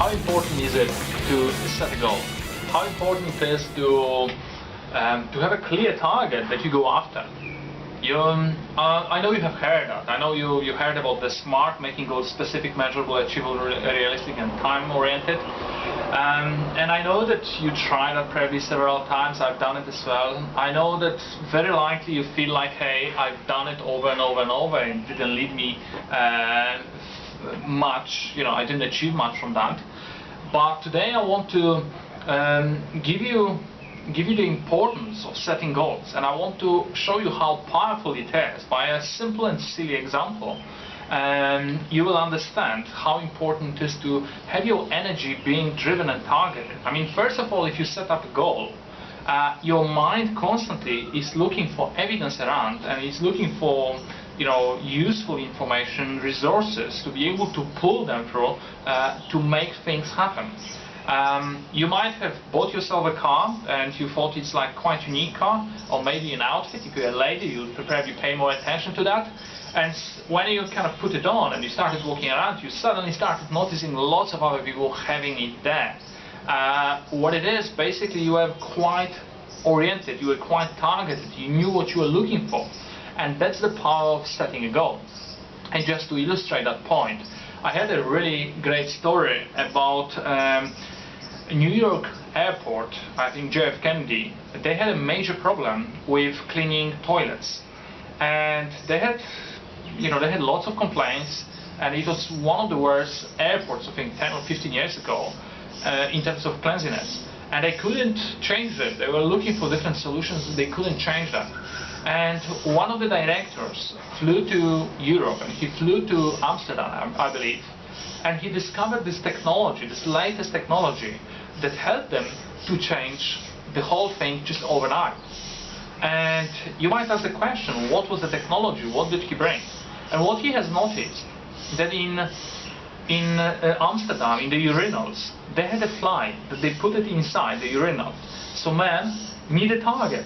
how important is it to set a goal? How important it is to have a clear target that you go after? I know you have heard that. I know you heard about the S.M.A.R.T, making goals specific, measurable, achievable, realistic and time-oriented. And I know that you tried that probably several times. I've done it as well. I know that very likely you feel like, hey, I've done it over and over and over and it didn't lead me much. I didn't achieve much from that. But today I want to give you the importance of setting goals, and I want to show you how powerful it is by a simple and silly example. And you will understand how important it is to have your energy being driven and targeted. I mean, first of all, if you set up a goal, your mind constantly is looking for evidence around and is looking for useful information, resources to be able to pull them through to make things happen. You might have bought yourself a car and you thought it's like quite unique car, or maybe an outfit. If you're a lady, you'll probably pay more attention to that. And when you kind of put it on and you started walking around, you suddenly started noticing lots of other people having it there. What it is, basically you were quite oriented, you were quite targeted, you knew what you were looking for. And that's the power of setting a goal. And just to illustrate that point, I had a really great story about New York airport, I think JF Kennedy. They had a major problem with cleaning toilets, and they had lots of complaints, and it was one of the worst airports, I think 10 or 15 years ago, in terms of cleanliness. And they couldn't change it. They were looking for different solutions, they couldn't change that. And one of the directors flew to Europe, and he flew to Amsterdam, I believe, and he discovered this technology, this latest technology, that helped them to change the whole thing just overnight. And you might ask the question, what was the technology? What did he bring? And what he has noticed, that in Amsterdam, in the urinals, they had a fly that they put it inside the urinal. So men need a target.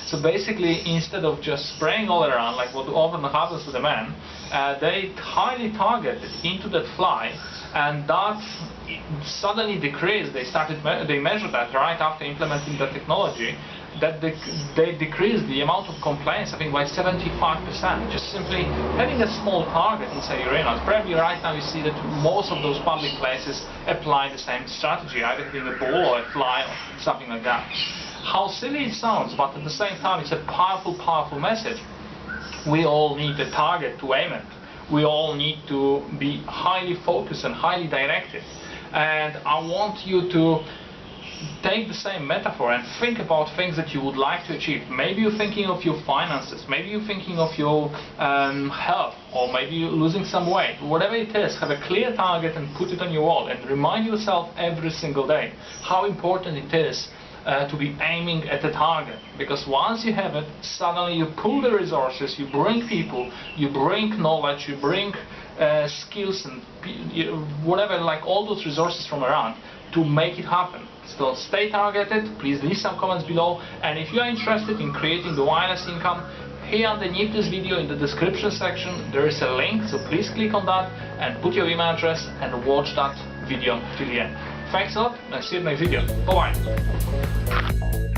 So basically, instead of just spraying all around like what often happens to the men, they highly targeted into that fly, and that suddenly decreased. They measured that right after implementing the technology, that they decreased the amount of complaints, I think, by 75%. Just simply having a small target inside urinals. Probably right now you see that most of those public places apply the same strategy, either having a ball or a fly or something like that. How silly it sounds, but at the same time it's a powerful, powerful message. We all need a target to aim at. We all need to be highly focused and highly directed. And I want you to take the same metaphor and think about things that you would like to achieve. Maybe you're thinking of your finances, maybe you're thinking of your health, or maybe you're losing some weight. Whatever it is, have a clear target and put it on your wall, and remind yourself every single day how important it is to be aiming at the target. Because once you have it, suddenly you pull the resources, you bring people, you bring knowledge, you bring skills and whatever, like all those resources from around to make it happen. So stay targeted, please leave some comments below, and if you are interested in creating the wireless income, here underneath this video in the description section there is a link, so please click on that and put your email address and watch that video till the end. Thanks a lot, and see you in the next video. Bye bye.